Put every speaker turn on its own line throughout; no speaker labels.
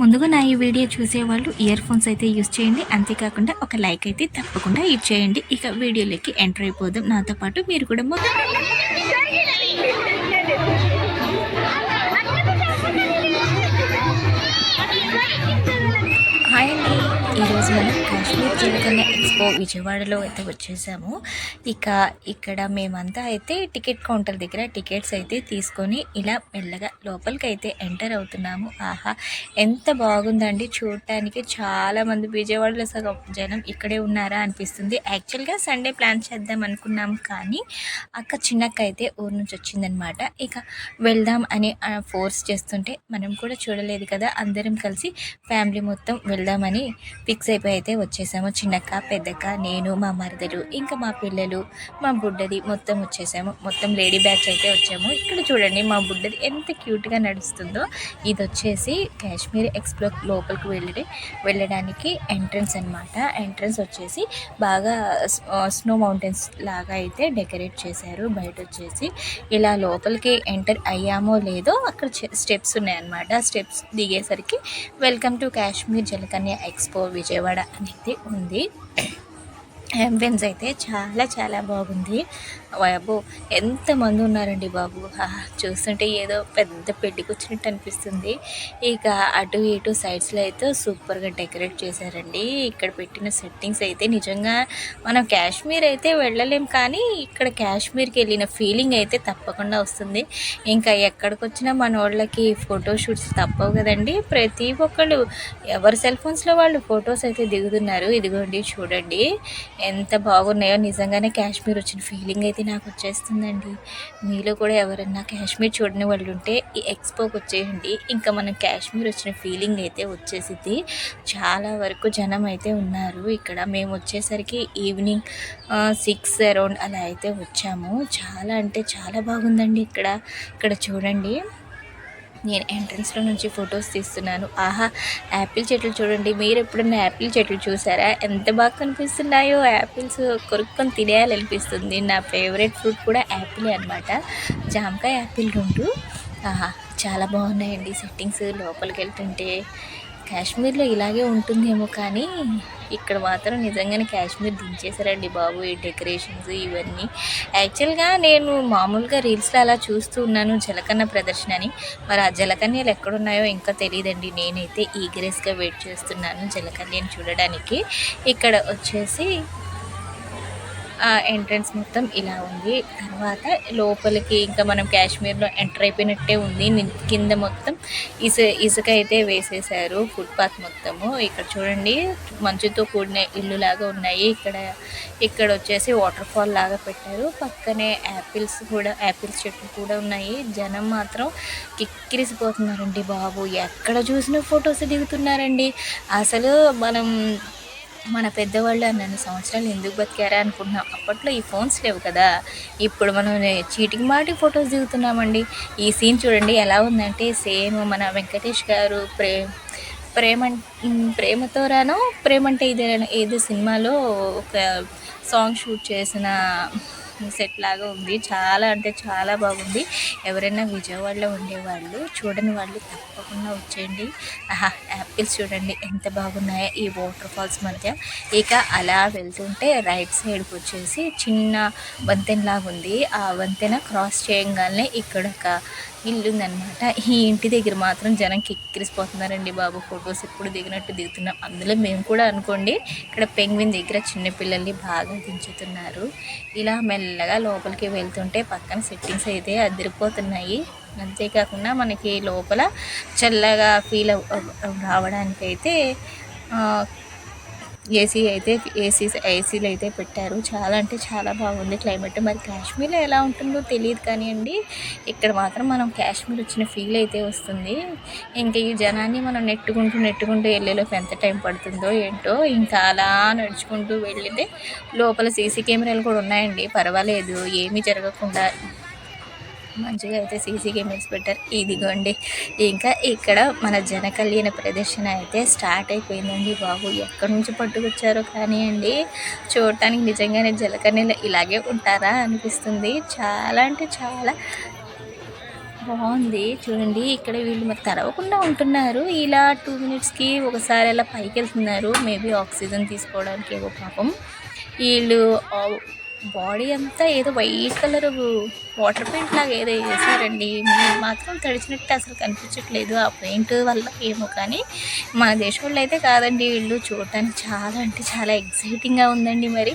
ముందుగా నా ఈ వీడియో చూసేవాళ్ళు ఇయర్ ఫోన్స్ అయితే యూస్ చేయండి. అంతేకాకుండా ఒక లైక్ అయితే తప్పకుండా ఇచ్చేయండి. ఇక వీడియోలోకి ఎంటర్ అయిపోదాం. నాతో పాటు మీరు కూడా హాయ్ అండి. ఈరోజు మనం కాశ్మీర్ జీలకర్ర ఎక్స్పో విజయవాడలో అయితే వచ్చేసాము. ఇక్కడ మేమంతా అయితే టికెట్ కౌంటర్ దగ్గర టికెట్స్ అయితే తీసుకొని ఇలా మెల్లగా లోపలికి అయితే ఎంటర్ అవుతున్నాము. ఆహా, ఎంత బాగుందండి చూడటానికి. చాలామంది విజయవాడలో సగం జనం ఇక్కడే ఉన్నారా అనిపిస్తుంది. యాక్చువల్గా సండే ప్లాన్ చేద్దాం అనుకున్నాము, కానీ చిన్నక్క అయితే ఊరు నుంచి వచ్చిందనమాట. వెళ్దాం అని ఫోర్స్ చేస్తుంటే మనం కూడా చూడలేదు కదా, అందరం కలిసి ఫ్యామిలీ మొత్తం వెళ్దామని ఫిక్స్ అయిపోయి అయితే వచ్చేసాము. చిన్నక్క, పెద్దక్క, నేను, మా మరదలు, ఇంకా మా పిల్లలు, మా బుడ్డది మొత్తం వచ్చేసాము. మొత్తం లేడీ బ్యాచ్ అయితే వచ్చాము. ఇక్కడ చూడండి మా బుడ్డది ఎంత క్యూట్గా నడుస్తుందో. ఇది వచ్చేసి కాశ్మీర్ ఎక్స్ప్లో లోపలికి వెళ్ళడానికి ఎంట్రన్స్ అనమాట. ఎంట్రన్స్ వచ్చేసి బాగా స్నో మౌంటైన్స్ లాగా అయితే డెకరేట్ చేశారు. బయట వచ్చేసి ఇలా లోపలికి ఎంటర్ అయ్యామో లేదో అక్కడ స్టెప్స్ ఉన్నాయన్నమాట. స్టెప్స్ దిగేసరికి welcome to Kashmir Jalakanya expo Vijayawada అనేది ఉంది. అంబియన్స్ అయితే చాలా చాలా బాగుంది. బాబు ఎంతమంది ఉన్నారండి బాబు, చూస్తుంటే ఏదో పెద్ద పెళ్ళికి వచ్చినట్టు అనిపిస్తుంది. అటు ఇటు సైడ్స్లో అయితే సూపర్గా డెకరేట్ చేశారండి. ఇక్కడ పెట్టిన సెట్టింగ్స్ అయితే నిజంగా మనం కాశ్మీర్ అయితే వెళ్ళలేం, కానీ ఇక్కడ కాశ్మీర్కి వెళ్ళిన ఫీలింగ్ అయితే తప్పకుండా వస్తుంది. ఎక్కడికి వచ్చినా మన వాళ్ళకి ఫోటోషూట్స్ తప్పవు కదండి. ప్రతి ఒక్కళ్ళు ఎవరి సెల్ ఫోన్స్లో వాళ్ళు ఫొటోస్ అయితే దిగుతున్నారు. ఇదిగోండి చూడండి ఎంత బాగున్నాయో. నిజంగానే కాశ్మీర్ వచ్చిన ఫీలింగ్ అయితే నాకు వచ్చేస్తుందండి. మీలో కూడా ఎవరన్నా కాశ్మీర్ చూడని వాళ్ళు ఉంటే ఈ ఎక్స్పోకి వచ్చేయండి. మనం కాశ్మీర్ వచ్చిన ఫీలింగ్ అయితే వచ్చేసింది. చాలా వరకు జనం అయితే ఉన్నారు. ఇక్కడ మేము వచ్చేసరికి ఈవినింగ్ 6 అరౌండ్ అలా అయితే వచ్చాము. చాలా అంటే చాలా బాగుందండి. ఇక్కడ చూడండి, నేను ఎంట్రన్స్లో నుంచి ఫొటోస్ తీస్తున్నాను. ఆహా, యాపిల్ చెట్లు చూడండి. మీరు ఎప్పుడన్నా యాపిల్ చెట్లు చూసారా? ఎంత బాగా కనిపిస్తున్నాయో. యాపిల్స్ కొరుక్కొని తినేయాలనిపిస్తుంది. నా ఫేవరెట్ ఫ్రూట్ కూడా యాపిలే అనమాట. జామకాయ, యాపిల్ రెండు. ఆహా, చాలా బాగున్నాయండి సెట్టింగ్స్. లోపలికి వెళ్తుంటే కాశ్మీర్లో ఇలాగే ఉంటుందేమో, కానీ ఇక్కడ మాత్రం నిజంగానే కాశ్మీర్ దించేశారండి బాబు. ఈ డెకరేషన్స్ ఇవన్నీ యాక్చువల్గా నేను మామూలుగా రీల్స్లో అలా చూస్తూ ఉన్నాను జలకన్న ప్రదర్శన అని. మరి ఆ జలకన్యలు ఎక్కడున్నాయో ఇంకా తెలియదండి. నేనైతే ఈగరెస్గా వెయిట్ చేస్తున్నాను జలకన్యని చూడడానికి. ఇక్కడ వచ్చేసి ఎంట్రన్స్ మొత్తం ఇలా ఉంది. తర్వాత లోపలికి మనం కాశ్మీర్లో ఎంటర్ అయిపోయినట్టే ఉంది. కింద మొత్తం ఇసుక అయితే వేసేసారు, ఫుట్పాత్ మొత్తము. ఇక్కడ చూడండి మంచుతో కూడిన ఇల్లు లాగా ఉన్నాయి. ఇక్కడ వచ్చేసి వాటర్ ఫాల్ లాగా పెట్టారు. పక్కనే యాపిల్స్ చెట్లు కూడా ఉన్నాయి. జనం మాత్రం కిక్కిరిసిపోతున్నారండి బాబు. ఎక్కడ చూసినా ఫొటోస్ దిగుతున్నారండి. అసలు మన పెద్దవాళ్ళు 12 సంవత్సరాలు ఎందుకు బతికారా అనుకుంటున్నాం. అప్పట్లో ఈ ఫోన్స్ లేవు కదా. ఇప్పుడు మనం చీటికి మాటి ఫొటోస్ దిగుతున్నామండి. ఈ సీన్ చూడండి ఎలా ఉందంటే సేమ్ మన వెంకటేష్ గారు ప్రేమతో రానో ప్రేమంటే ఏదో సినిమాలో ఒక సాంగ్ షూట్ చేసిన సెట్ లాగా ఉంది. చాలా అంటే చాలా బాగుంది. ఎవరైనా విజయవాడలో ఉండేవాళ్ళు చూడని వాళ్ళు తప్పకుండా వచ్చేయండి. యాపిల్స్ చూడండి ఎంత బాగున్నాయో ఈ వాటర్ ఫాల్స్ మధ్య. అలా వెళ్తుంటే రైట్ సైడ్కి వచ్చేసి చిన్న వంతెనలాగా ఉంది. ఆ వంతెన క్రాస్ చేయగానే ఇక్కడ ఒక ఇల్లు ఉందన్నమాట. ఈ ఇంటి దగ్గర మాత్రం జనం కిక్కిరిసిపోతున్నారండి బాబు. ఫొటోస్ ఎప్పుడు దిగినట్టు దిగుతున్నాం. అందులో మేము కూడా అనుకోండి. ఇక్కడ పెంగ్విన్ దగ్గర చిన్నపిల్లల్ని బాగా దించుతున్నారు. ఇలా మెల్లగా లోపలికి వెళ్తుంటే పక్కన సెట్టింగ్స్ అయితే అదిరిపోతున్నాయి. అంతేకాకుండా మనకి లోపల చల్లగా ఫీల్ రావడానికైతే ఏసీలు అయితే పెట్టారు. చాలా అంటే చాలా బాగుంది క్లైమేట్. మరి కాశ్మీర్లో ఎలా ఉంటుందో తెలియదు కానివ్వండి, ఇక్కడ మాత్రం మనం కాశ్మీర్ వచ్చిన ఫీల్ అయితే వస్తుంది. ఈ జనాన్ని మనం నెట్టుకుంటూ వెళ్ళేలోపు ఎంత టైం పడుతుందో ఏంటో. అలా నడుచుకుంటూ వెళ్ళితే లోపల సీసీ కెమెరాలు కూడా ఉన్నాయండి. పర్వాలేదు, ఏమీ జరగకుండా మంచిగా అయితే సీసీ కెమెరాస్ పెట్టారు. ఇదిగోండి ఇక్కడ మన జనకళ్యాణ ప్రదర్శన అయితే స్టార్ట్ అయిపోయిందండి బాబు. ఎక్కడి నుంచి పట్టుకొచ్చారో కానివ్వండి, చూడటానికి నిజంగానే జలకన్యలు ఇలాగే ఉంటారా అనిపిస్తుంది. చాలా అంటే చాలా బాగుంది చూడండి. ఇక్కడ వీళ్ళు మరి తడవకుండా ఉంటున్నారు. ఇలా 2 మినిట్స్కి ఒకసారి అలా పైకి వెళ్తున్నారు. మేబీ ఆక్సిజన్ తీసుకోవడానికి ఏవో పాపం. వీళ్ళు బాడీ అంతా ఏదో వైట్ కలర్ వాటర్ పెయింట్ లాగా ఏదో వేసారండి. మీరు మాత్రం తడిచినట్టు అసలు కనిపించట్లేదు. ఆ పెయింట్ వల్ల ఏమో కానీ మన దేశం వాళ్ళు అయితే కాదండి. వీళ్ళు చూడటానికి చాలా అంటే చాలా ఎక్సైటింగ్గా ఉందండి. మరి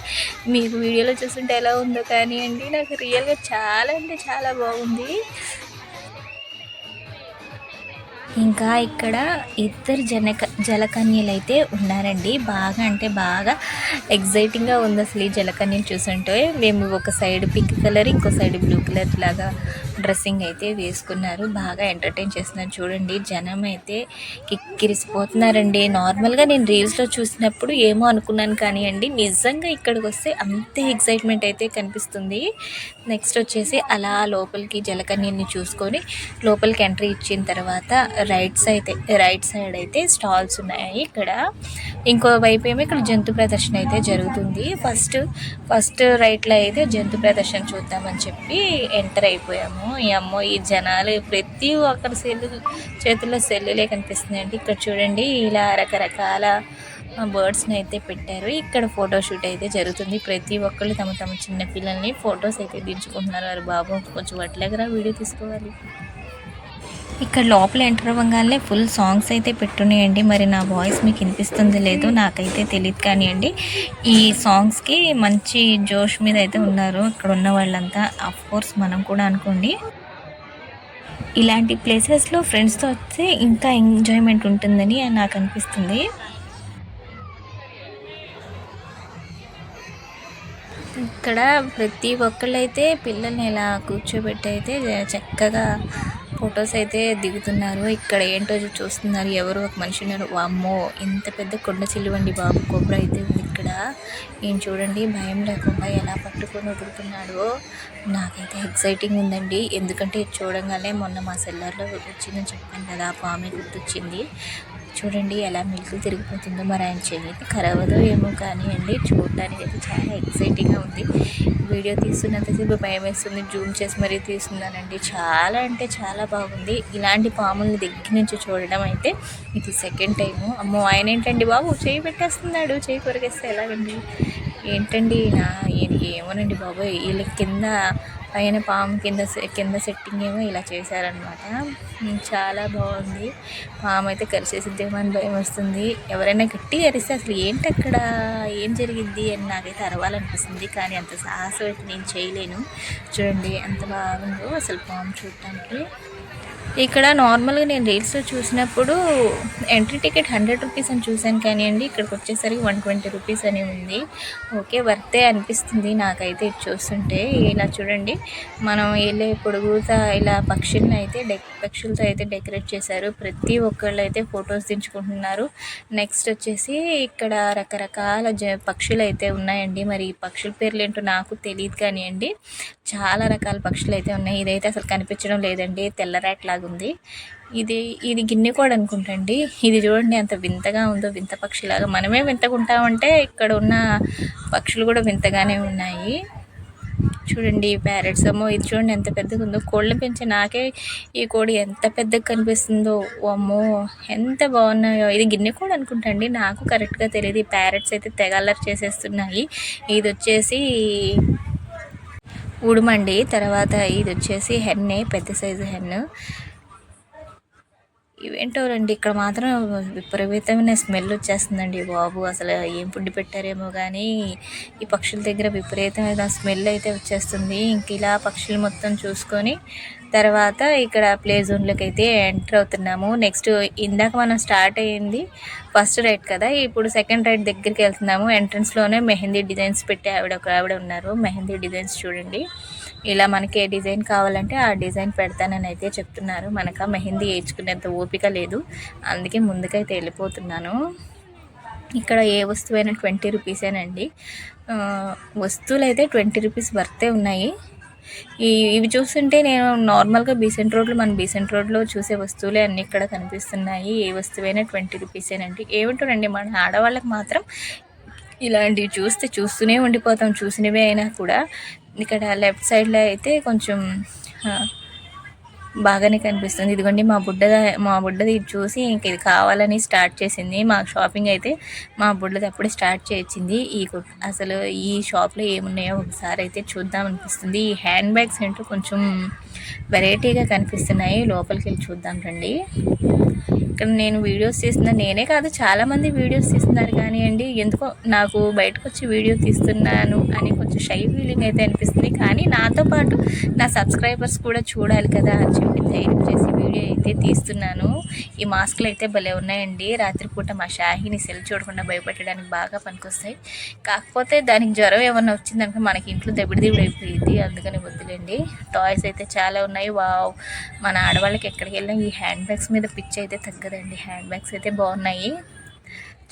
మీకు వీడియోలో చూస్తుంటే ఎలా ఉందో కానీ అండి, నాకు రియల్గా చాలా అంటే చాలా బాగుంది. ఇంకా ఇక్కడ ఇద్దరు జలకన్యలు అయితే ఉన్నారండి. బాగా అంటే బాగా ఎగ్జైటింగ్గా ఉంది అసలు ఈ జలకన్యలు చూస్తుంటే. మేము ఒక సైడ్ పింక్ కలర్, ఇంకో సైడ్ బ్లూ కలర్ లాగా డ్రెస్సింగ్ అయితే వేసుకున్నారు. బాగా ఎంటర్టైన్ చేస్తున్నారు చూడండి. జనం అయితే కిక్కిరిసిపోతున్నారండి. నార్మల్గా నేను రీల్స్లో చూసినప్పుడు ఏమో అనుకున్నాను కానీ అండి, నిజంగా ఇక్కడికి వస్తే అంతే ఎగ్జైట్మెంట్ అయితే కనిపిస్తుంది. నెక్స్ట్ వచ్చేసి అలా లోపలికి జలకన్యని చూసుకొని లోపలికి ఎంట్రీ ఇచ్చిన తర్వాత రైట్ సైడ్ అయితే స్టాల్స్ ఉన్నాయి. ఇక్కడ ఇంకో వైపు ఏమో ఇక్కడ జంతు ప్రదర్శన అయితే జరుగుతుంది. ఫస్ట్ రైట్లో అయితే జంతు ప్రదర్శన చూద్దామని చెప్పి ఎంటర్ అయిపోయాము. ఈ జనాలు ప్రతి ఒక్కరి చేతుల్లో సెల్లులే కనిపిస్తున్నాయండి. ఇక్కడ చూడండి ఇలా రకరకాల బర్డ్స్ని అయితే పెట్టారు. ఇక్కడ ఫోటోషూట్ అయితే జరుగుతుంది. ప్రతి ఒక్కళ్ళు తమ చిన్న పిల్లల్ని ఫొటోస్ అయితే దించుకుంటున్నారు. వారు బాబు కొంచెం వట్లెగరా వీడియో తీసుకోవాలి. ఇక్కడ లోపల ఎంటర్ అవ్వగానే ఫుల్ సాంగ్స్ అయితే పెట్టున్నాయండి. మరి నా వాయిస్ మీకు వినిపిస్తుంది లేదో నాకైతే తెలియదు కానివ్వండి. ఈ సాంగ్స్కి మంచి జోష్ మీద అయితే ఉన్నారు ఇక్కడ ఉన్న వాళ్ళంతా. కోర్స్ మనం కూడా అనుకోండి. ఇలాంటి ప్లేసెస్లో ఫ్రెండ్స్తో వస్తే ఇంకా ఎంజాయ్మెంట్ ఉంటుందని నాకు అనిపిస్తుంది. ఇక్కడ ప్రతి ఒక్కళ్ళైతే పిల్లల్ని ఇలా కూర్చోబెట్టి అయితే చక్కగా ఫొటోస్ అయితే దిగుతున్నారు. ఇక్కడ ఏంటో చూస్తున్నారు. ఎవరు ఒక మనిషి ఉన్నారు. వామ్మో ఇంత పెద్ద కొండ చిల్లువండి బాబు. కొబ్బరి అయితే ఉంది ఇక్కడ. ఈయన చూడండి భయం లేకుండా ఎలా పట్టుకొని వదులుతున్నాడో. నాకైతే ఎక్సైటింగ్ ఉందండి. ఎందుకంటే చూడంగానే మొన్న మా సెల్లర్లో వచ్చిందని చెప్పాను కదా, ఆ పామే గుర్తొచ్చింది. చూడండి ఎలా మిల్క్ తిరిగిపోతుందో. మరి ఆయన చెయ్యి ఖరాబదో ఏమో కానీ అండి, చూడటానికి అయితే చాలా ఎక్సైటింగ్గా ఉంది. వీడియో తీస్తున్నంతసేపు భయం వేస్తుంది. జూమ్ చేసి మరీ తీస్తున్నానండి. చాలా అంటే చాలా బాగుంది. ఇలాంటి పాముల్ని దగ్గర నుంచి చూడడం అయితే ఇది సెకండ్ టైము. అమ్మో ఆయన ఏంటండి బాబు చేయి పెట్టేస్తున్నాడు. చేయి కొరికేస్తే ఎలాగండి ఏంటండి ఏమోనండి బాబు. వీళ్ళ కింద పైన పాము కింద సెట్టింగ్ ఏమో ఇలా చేశారనమాట. చాలా బాగుంది. పాము అయితే కరిచేసిద్దేమో అని భయం వస్తుంది. ఎవరైనా గట్టిగా అరిస్తే అసలు ఏంటి అక్కడ ఏం జరిగిద్ది అని నాకైతే అరవాలనిపిస్తుంది. కానీ అంత సాహసం అయితే నేను చేయలేను. చూడండి ఎంత బాగుందో అసలు పాము చూడటానికి. ఇక్కడ నార్మల్గా నేను రీల్స్లో చూసినప్పుడు ఎంట్రీ టికెట్ 100 రూపీస్ అని చూశాను కానీ అండి, ఇక్కడికి వచ్చేసరికి 120 రూపీస్ అని ఉంది. ఓకే వర్తే అనిపిస్తుంది నాకైతే ఇది చూస్తుంటే. ఇలా చూడండి మనం వెళ్ళే పొడుగుతా ఇలా పక్షులతో అయితే డెకరేట్ చేశారు. ప్రతి ఒక్కళ్ళు అయితే ఫొటోస్ దించుకుంటున్నారు. నెక్స్ట్ వచ్చేసి ఇక్కడ రకరకాల పక్షులు అయితే ఉన్నాయండి. మరి ఈ పక్షుల పేర్లు ఏంటో నాకు తెలియదు కానీ అండి, చాలా రకాల పక్షులు అయితే ఉన్నాయి. ఇదైతే అసలు కనిపించడం లేదండి, తెల్లరాట్ లాగా ఉంది. ఇది గిన్నె కూడా అనుకుంటండి. ఇది చూడండి ఎంత వింతగా ఉందో, వింత పక్షిలాగా. మనమే వింతగా ఉంటామంటే ఇక్కడ ఉన్న పక్షులు కూడా వింతగానే ఉన్నాయి. చూడండి ప్యారెట్స్ ఏమో. ఇది చూడండి ఎంత పెద్దగా ఉందో. కోళ్ళని పెంచే నాకే ఈ కోడి ఎంత పెద్దగా కనిపిస్తుందో. అమ్మో ఎంత బాగున్నాయో. ఇది గిన్నె కూడా అనుకుంటండి, నాకు కరెక్ట్గా తెలియదు. ఈ ప్యారెట్స్ అయితే తెగ అల్లరి చేసేస్తున్నాయి. ఇది వచ్చేసి ఉడుమండి. తర్వాత ఇది వచ్చేసి హెన్నే, పెద్ద సైజు హెన్. ఇవేంటో రండి ఇక్కడ మాత్రం విపరీతమైన స్మెల్ వచ్చేస్తుందండి బాబు. అసలు ఏం ఫుడ్ పెట్టారేమో కానీ ఈ పక్షుల దగ్గర విపరీతమైన స్మెల్ అయితే వచ్చేస్తుంది. ఇంక ఇలా పక్షులు మొత్తం చూసుకొని తర్వాత ఇక్కడ ప్లే జోన్లోకి అయితే ఎంటర్ అవుతున్నాము. నెక్స్ట్ ఇందాక మనం స్టార్ట్ అయ్యింది ఫస్ట్ రైడ్ కదా, ఇప్పుడు సెకండ్ రైడ్ దగ్గరికి వెళ్తున్నాము. ఎంట్రన్స్లోనే మెహందీ డిజైన్స్ పెట్టి ఒక ఆవిడ ఉన్నారు. మెహందీ డిజైన్స్ చూడండి. ఇలా మనకి ఏ డిజైన్ కావాలంటే ఆ డిజైన్ పెడతానని అయితే చెప్తున్నారు. మనకు మెహందీ వేయించుకునేంత ఓపిక లేదు, అందుకే ముందుకైతే వెళ్ళిపోతున్నాను. ఇక్కడ ఏ వస్తువైనా 20 రూపీసేనండి. వస్తువులు అయితే 20 రూపీస్ వర్తే ఉన్నాయి. ఇవి చూస్తుంటే నేను నార్మల్గా మన బీసెంట్ రోడ్లో చూసే వస్తువులే అన్నీ ఇక్కడ కనిపిస్తున్నాయి. ఏ వస్తువైనా 20 రూపీసేనండి. ఏమిటోనండి మన ఆడవాళ్ళకి మాత్రం ఇలాంటివి చూస్తూనే ఉండిపోతాం, చూసినవే అయినా కూడా. ఇక్కడ లెఫ్ట్ సైడ్లో అయితే కొంచెం బాగానే కనిపిస్తుంది. ఇదిగోండి మా బుడ్డది ఇది చూసి ఇంక ఇది కావాలని స్టార్ట్ చేసింది. మా షాపింగ్ అయితే మా బుడ్డది అప్పుడే స్టార్ట్ చేయించింది. అసలు ఈ షాప్లో ఏమున్నాయో ఒకసారి అయితే చూద్దాం అనిపిస్తుంది. ఈ హ్యాండ్ బ్యాగ్స్ ఏంటో కొంచెం వెరైటీగా కనిపిస్తున్నాయి. లోపలికి వెళ్ళి చూద్దాం రండి. ఇక్కడ నేను వీడియోస్ తీస్తున్నా, నేనే కాదు చాలామంది వీడియోస్ తీస్తున్నారు కానివ్వండి, ఎందుకో నాకు బయటకు వచ్చి వీడియో తీస్తున్నాను అని కొంచెం షై ఫీలింగ్ అయితే అనిపిస్తుంది. కానీ నాతో పాటు నా సబ్స్క్రైబర్స్ కూడా చూడాలి కదా అని చెప్పి ధైర్యం చేసి వీడియో అయితే తీస్తున్నాను. ఈ మాస్కులు అయితే భలే ఉన్నాయండి. రాత్రిపూట మా షాహీని సెల్ చూడకుండా భయపెట్టడానికి బాగా పనికొస్తాయి. కాకపోతే దానికి జ్వరం ఏమన్నా వచ్చిందనుకో మనకి ఇంట్లో దబిడి అయిపోయింది, అందుకని వద్దులేండి. టాయ్స్ అయితే చాలా ఉన్నాయి. వావ్, మన ఆడవాళ్ళకి ఎక్కడికి వెళ్ళినా ఈ హ్యాండ్ బ్యాగ్స్ మీద పిచ్చి అయితే తగ్గదండి. హ్యాండ్ బ్యాగ్స్ అయితే బాగున్నాయి,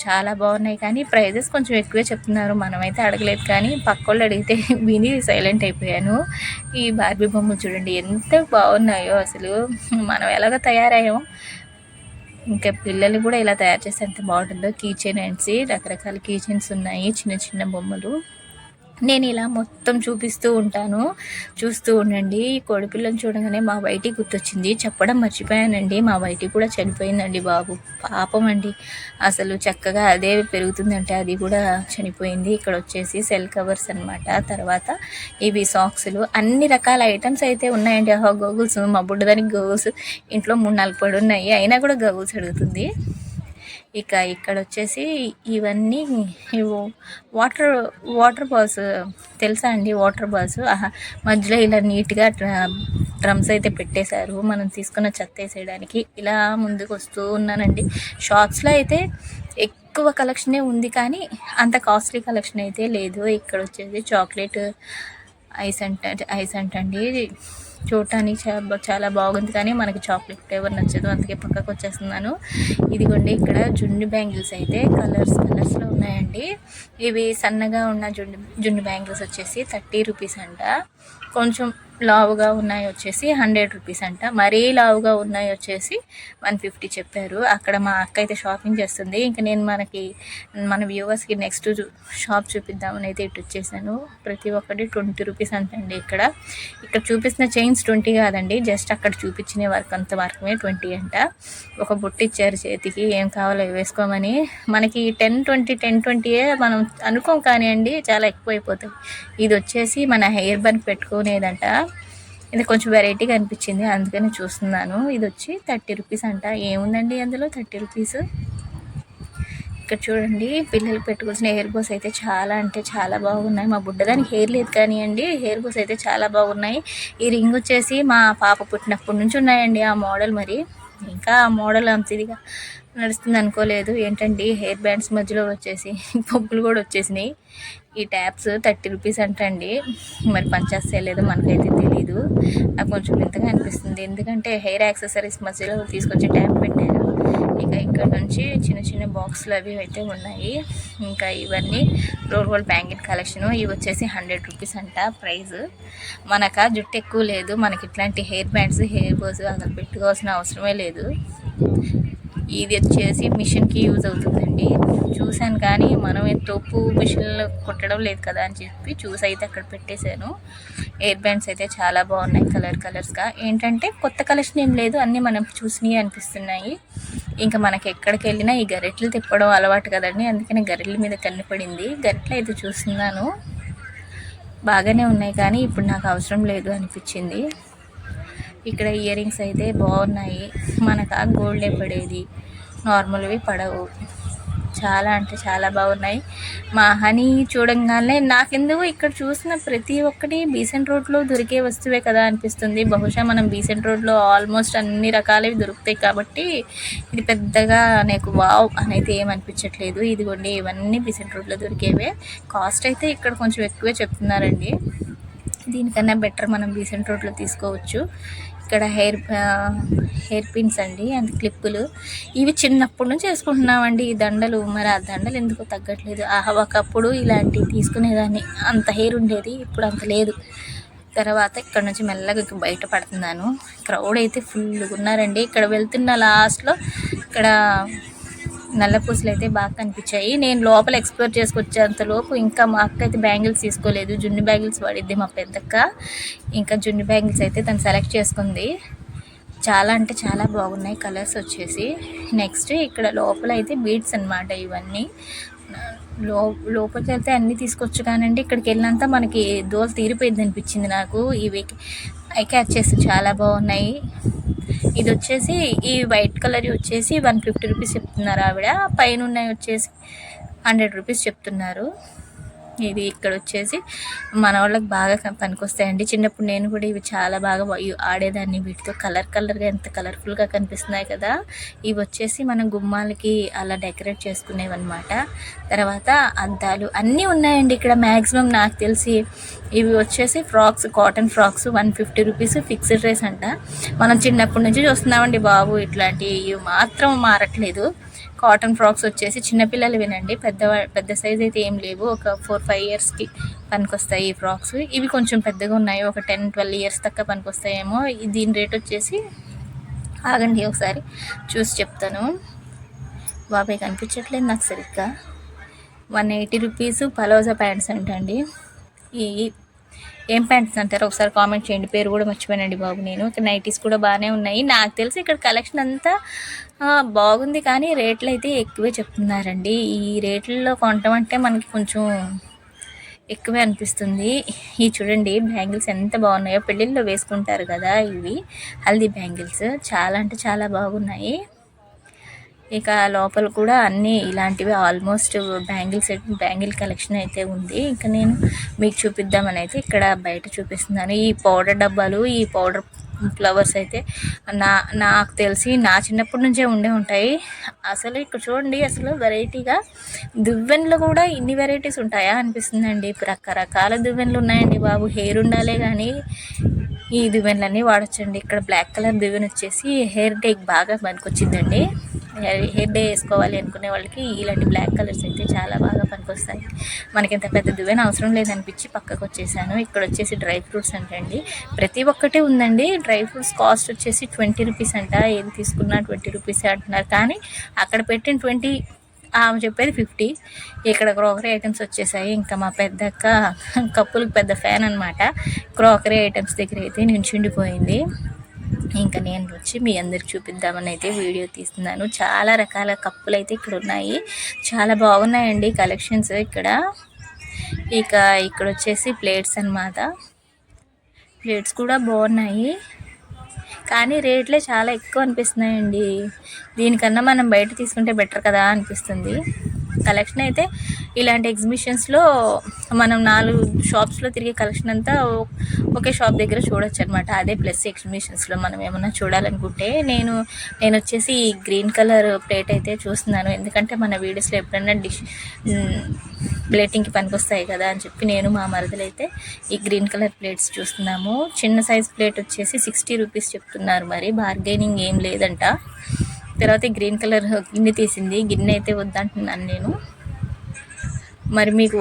చాలా బాగున్నాయి. కానీ ప్రైజెస్ కొంచెం ఎక్కువే చెప్తున్నారు. మనమైతే అడగలేదు, కానీ పక్కోళ్ళు అడిగితే విని సైలెంట్ అయిపోయాను. ఈ బార్బీ బొమ్మలు చూడండి ఎంత బాగున్నాయో. అసలు మనం ఎలాగో తయారయ్యామో, ఇంకా పిల్లలు కూడా ఇలా తయారు చేస్తే ఎంత బాగుంటుందో. కీ చైన్ అండ్స్, రకరకాల కీ చైన్స్ ఉన్నాయి, చిన్న చిన్న బొమ్మలు. నేను ఇలా మొత్తం చూపిస్తూ ఉంటాను, చూస్తూ ఉండండి. ఈ కోడిపిల్లని చూడగానే మా బయటి గుర్తొచ్చింది, చెప్పడం మర్చిపోయానండి. మా బయటి కూడా చనిపోయిందండి బాబు, పాపం అండి. అసలు చక్కగా అదే పెరుగుతుందంటే అది కూడా చనిపోయింది. ఇక్కడ వచ్చేసి సెల్ కవర్స్ అనమాట. తర్వాత ఇవి సాక్స్లు, అన్ని రకాల ఐటమ్స్ అయితే ఉన్నాయండి. గోగుల్స్, మా బుడ్డదానికి గోగుల్స్ ఇంట్లో 3-4 పడి ఉన్నాయి, అయినా కూడా గోగుల్స్ అడుగుతుంది. ఇక ఇక్కడ వచ్చేసి ఇవన్నీ వాటర్ బాల్స్ తెలుసా అండి? వాటర్ బాల్స్ మధ్యలో ఇలా నీట్గా డ్రమ్స్ అయితే పెట్టేశారు మనం తీసుకున్న చెత్త వేసేయడానికి. ఇలా ముందుకు వస్తూ ఉన్నానండి. షాప్స్లో అయితే ఎక్కువ కలెక్షనే ఉంది, కానీ అంత కాస్ట్లీ కలెక్షన్ అయితే లేదు. ఇక్కడ వచ్చేసి చాక్లెట్ ఐస్ అంటండి, చూడటానికి చాలా బాగుంది, కానీ మనకి చాక్లెట్ ఫ్లేవర్ నచ్చదు, అందుకే పక్కకు వచ్చేస్తున్నాను. ఇదిగోండి ఇక్కడ జున్ను బ్యాంగిల్స్ అయితే కలర్స్లో ఉన్నాయండి. ఇవి సన్నగా ఉన్న జున్ను బ్యాంగిల్స్ వచ్చేసి 30 రూపీస్ అంట. కొంచెం లావుగా ఉన్నాయి వచ్చేసి 100 రూపీస్ అంట. మరీ లావుగా ఉన్నాయి వచ్చేసి 150 చెప్పారు. అక్కడ మా అక్క అయితే షాపింగ్ చేస్తుంది. ఇంకా నేను మన వ్యూవర్స్కి నెక్స్ట్ షాప్ చూపిద్దామని అయితే ఇటు వచ్చేసాను. ప్రతి ఒక్కటి 20 రూపీస్ అంటండి. ఇక్కడ చూపిస్తున్న చైన్స్ 20 కాదండి, జస్ట్ అక్కడ చూపించిన వర్క్ అంత వరకమే 20 అంట. ఒక బొట్టు ఇచ్చారు చేతికి, ఏం కావాలో వేసుకోమని. మనకి 10-20 మనం అనుకోం, కానీ అండి చాలా ఎక్కువ అయిపోతుంది. ఇది వచ్చేసి మన హెయిర్ బన్ పెట్టుకునేదంట. ఇది కొంచెం వెరైటీగా అనిపించింది, అందుకని చూస్తున్నాను. ఇది వచ్చి 30 రూపీస్ అంట. ఏముందండి అందులో 30 రూపీస్. ఇక్కడ చూడండి పిల్లలు పెట్టుకోవాల్సిన హెయిర్ బోస్ అయితే చాలా అంటే చాలా బాగున్నాయి. మా బుడ్డదానికి హెయిర్ లేదు కానీ అండి, హెయిర్ బోస్ అయితే చాలా బాగున్నాయి. ఈ రింగ్ వచ్చేసి మా పాప పుట్టినప్పటి నుంచి ఉన్నాయండి ఆ మోడల్. మరి ఇంకా ఆ మోడల్ అంత ఇదిగా నడుస్తుంది అనుకోలేదు. ఏంటండి హెయిర్ బ్యాండ్స్ మధ్యలో వచ్చేసి పప్పులు కూడా వచ్చేసినాయి. ఈ ట్యాప్స్ 30 రూపీస్ అంటండి. మరి పనిచేస్తలేదో మనకైతే తెలీదు. నాకు కొంచెం వింతగా అనిపిస్తుంది, ఎందుకంటే హెయిర్ యాక్సెసరీస్ మధ్యలో తీసుకొచ్చి ట్యాప్ పెట్టారు. ఇక ఇక్కడ నుంచి చిన్న చిన్న బాక్సులు అవి అయితే ఉన్నాయి. ఇంకా ఇవన్నీ రోల్ బ్యాంగిల్ కలెక్షన్. ఇవి వచ్చేసి 100 రూపీస్ అంట ప్రైస్. మనకు జుట్టు ఎక్కువ లేదు, మనకి ఇట్లాంటి హెయిర్ బ్యాండ్స్ హెయిర్ బోస్ అసలు పెట్టుకోవాల్సిన అవసరమే లేదు. ఇది వచ్చేసి మిషన్కి యూజ్ అవుతుందండి. చూశాను, కానీ మనం తోపు మిషన్లో కుట్టడం లేదు కదా అని చెప్పి చూసి అయితే అక్కడ పెట్టేశాను. హెయిర్ బ్యాండ్స్ అయితే చాలా బాగున్నాయి కలర్స్గా. ఏంటంటే కొత్త కలెక్షన్ ఏం లేదు, అన్నీ మనం చూసినవి అనిపిస్తున్నాయి. ఇంకా మనకి ఎక్కడికి వెళ్ళినా ఈ గరిటెలు తిప్పడం అలవాటు కదండి, అందుకని గరిటెల మీద కన్నుపడింది. గరిటెలు అయితే చూస్తున్నాను, బాగానే ఉన్నాయి, కానీ ఇప్పుడు నాకు అవసరం లేదు అనిపించింది. ఇక్కడ ఇయర్ రింగ్స్ అయితే బాగున్నాయి. మనకు ఆ గోల్డే పడేది, నార్మల్వి పడవు. చాలా అంటే చాలా బాగున్నాయి. మా హనీ చూడంగానే నాకెందుకు ఇక్కడ చూసిన ప్రతి ఒక్కటి బీసెంట్ రోడ్లో దొరికే వస్తువే కదా అనిపిస్తుంది. బహుశా మనం బీసెంట్ రోడ్లో ఆల్మోస్ట్ అన్ని రకాలవి దొరుకుతాయి కాబట్టి ఇది పెద్దగా నాకు వావ్ అనేది ఏమనిపించట్లేదు. ఇదిగోండి ఇవన్నీ బీసెంట్ రోడ్లో దొరికేవే. కాస్ట్ అయితే ఇక్కడ కొంచెం ఎక్కువే చెప్తున్నారండి, దీనికన్నా బెటర్ మనం బీసెంట్ రోడ్లో తీసుకోవచ్చు. ఇక్కడ హెయిర్ పిన్స్ అండి అండ్ క్లిప్పులు, ఇవి చిన్నప్పటి నుంచి వేసుకుంటున్నామండి ఈ దండలు. మరి ఆ దండలు ఎందుకో తగ్గట్లేదు. ఒకప్పుడు ఇలాంటివి తీసుకునేదాన్ని, అంత హెయిర్ ఉండేది, ఇప్పుడు అంత లేదు. తర్వాత ఇక్కడ నుంచి మెల్లగా బయట పడుతున్నాను. క్రౌడ్ అయితే ఫుల్గా ఉన్నారండి. ఇక్కడ వెళ్తున్న లాస్ట్లో ఇక్కడ నల్ల పూసలు అయితే బాగా కనిపించాయి. నేను లోపల ఎక్స్ప్లోర్ చేసుకొచ్చేంతలోపు ఇంకా మా అక్క అయితే బ్యాంగిల్స్ తీసుకోలేదు, జున్ను బ్యాంగిల్స్ వాడిద్ది మా పెద్దక్క. ఇంకా జున్ను బ్యాంగిల్స్ అయితే తను సెలెక్ట్ చేసుకుంది. చాలా అంటే చాలా బాగున్నాయి కలర్స్ వచ్చేసి. నెక్స్ట్ ఇక్కడ లోపల అయితే బీడ్స్ అనమాట ఇవన్నీ. లోపలికి వెళ్తే అన్నీ తీసుకోవచ్చు కానండి ఇక్కడికి వెళ్ళినంత మనకి దోలు తీరిపోయింది అనిపించింది నాకు. ఇవి ఐ క్యాచెస్ చాలా బాగున్నాయి. ఇది వచ్చేసి ఈ వైట్ కలర్ వచ్చేసి 150 రూపీస్ చెప్తున్నారు ఆవిడ. పైన ఉన్నాయి వచ్చేసి 100 రూపీస్ చెప్తున్నారు. ఇది ఇక్కడ వచ్చేసి మన వాళ్ళకి బాగా పనికొస్తాయండి. చిన్నప్పుడు నేను కూడా ఇవి చాలా బాగా ఆడేదాన్ని వీటితో. కలర్గా ఎంత కలర్ఫుల్గా కనిపిస్తున్నాయి కదా. ఇవి వచ్చేసి మనం గుమ్మాలకి అలా డెకరేట్ చేసుకునేవి అనమాట. తర్వాత అద్దాలు అన్నీ ఉన్నాయండి ఇక్కడ మ్యాక్సిమం నాకు తెలిసి. ఇవి వచ్చేసి frocks, cotton frocks 150 rupees fixed rates అంట. మనం చిన్నప్పటి నుంచి చూస్తున్నామండి బాబు, ఇట్లాంటివి ఇవి మాత్రం మారట్లేదు. కాటన్ ఫ్రాక్స్ వచ్చేసి చిన్నపిల్లలు వినండి, పెద్ద సైజ్ అయితే ఏం లేవు. ఒక 4-5 ఇయర్స్కి పనికొస్తాయి ఈ ఫ్రాక్స్. ఇవి కొంచెం పెద్దగా ఉన్నాయి, ఒక 10-12 ఇయర్స్ దాకా పనికొస్తాయేమో. దీని రేట్ వచ్చేసి ఆగండి ఒకసారి చూసి చెప్తాను. బాబాయ్ కనిపించట్లేదు నాకు సరిగ్గా. 180 రూపీస్ పలోజా ప్యాంట్స్ అంటండి. ఈ ఏం ప్యాంట్స్ అంటారు ఒకసారి కామెంట్ చేయండి, పేరు కూడా మర్చిపోయానండి బాబు నేను. ఇక్కడ నైటీస్ కూడా బాగానే ఉన్నాయి. నాకు తెలిసి ఇక్కడ కలెక్షన్ అంతా బాగుంది కానీ రేట్లు అయితే ఎక్కువే చెప్తున్నారండి. ఈ రేట్లలో కొనటం అంటే మనకి కొంచెం ఎక్కువే అనిపిస్తుంది. ఈ చూడండి బ్యాంగిల్స్ ఎంత బాగున్నాయో, పెళ్ళిళ్ళలో వేసుకుంటారు కదా ఇవి హల్దీ బ్యాంగిల్స్, చాలా అంటే చాలా బాగున్నాయి. ఇక లోపల కూడా అన్నీ ఇలాంటివి ఆల్మోస్ట్ బ్యాంగిల్ కలెక్షన్ అయితే ఉంది. ఇంకా నేను మీకు చూపిద్దామని అయితే ఇక్కడ బయట చూపిస్తున్నాను. ఈ పౌడర్ డబ్బాలు, ఈ పౌడర్ ఫ్లవర్స్ అయితే నాకు తెలిసి నా చిన్నప్పటి నుంచే ఉంటాయి. అసలు ఇక్కడ చూడండి, అసలు వెరైటీగా దువ్వెనలు కూడా ఇన్ని వెరైటీస్ ఉంటాయా అనిపిస్తుందండి. రకరకాల దువ్వెనలు ఉన్నాయండి బాబు. హెయిర్ ఉండాలే కానీ ఈ దువ్వెనలన్నీ వాడచ్చండి. ఇక్కడ బ్లాక్ కలర్ దువ్వెన వచ్చేసి హెయిర్ డేకి బాగా పనికొచ్చిందండి. హెయిర్ డే వేసుకోవాలి అనుకునే వాళ్ళకి ఇలాంటి బ్లాక్ కలర్స్ అయితే చాలా బాగా పనికొస్తాయి. మనకి ఇంత పెద్ద దువ్వెన అవసరం లేదనిపించి పక్కకు వచ్చేసాను. ఇక్కడ వచ్చేసి డ్రై ఫ్రూట్స్ అంటండి, ప్రతి ఒక్కటే ఉందండి. డ్రై ఫ్రూట్స్ కాస్ట్ వచ్చేసి 20 రూపీస్ అంట. ఏది తీసుకున్నా 20 రూపీసే అంటున్నారు, కానీ అక్కడ పెట్టిన 20 ఆమె చెప్పేది 50. ఇక్కడ క్రోకరీ ఐటమ్స్ వచ్చేసాయి. ఇంకా మా పెద్దక్క కప్పులకు పెద్ద ఫ్యాన్ అనమాట. క్రోకరీ ఐటమ్స్ దగ్గర అయితే నించుండిపోయింది. ఇంకా నేను వచ్చి మీ అందరికి చూపిద్దామని అయితే వీడియో తీస్తున్నాను. చాలా రకాల కప్పులు అయితే ఇక్కడ ఉన్నాయి, చాలా బాగున్నాయండి కలెక్షన్స్ ఇక్కడ. ఇక ఇక్కడ వచ్చేసి ప్లేట్స్ అన్నమాట. ప్లేట్స్ కూడా బాగున్నాయి కానీ రేట్లే చాలా ఎక్కువ అనిపిస్తున్నాయండి. దీనికన్నా మనం బయట తీసుకుంటే బెటర్ కదా అనిపిస్తుంది. కలెక్షన్ అయితే ఇలాంటి ఎగ్జిబిషన్స్లో మనం 4 షాప్స్లో తిరిగే కలెక్షన్ అంతా ఒకే షాప్ దగ్గర చూడొచ్చు అనమాట. అదే ప్లస్ ఎగ్జిబిషన్స్లో మనం ఏమన్నా చూడాలనుకుంటే. నేను వచ్చేసి గ్రీన్ కలర్ ప్లేట్ అయితే చూస్తున్నాను, ఎందుకంటే మన వీడియోస్లో ఎప్పుడన్నా ప్లేటింగ్కి పనికొస్తాయి కదా అని చెప్పి నేను మా మరదలు అయితే ఈ గ్రీన్ కలర్ ప్లేట్స్ చూస్తున్నాము. చిన్న సైజ్ ప్లేట్ వచ్చేసి 60 రూపీస్ చెప్తున్నారు, మరి బార్గెనింగ్ ఏం లేదంట. తర్వాత గ్రీన్ కలర్ గిన్నె తీసింది, గిన్నె అయితే వద్దంటున్నాను నేను. మరి మీకు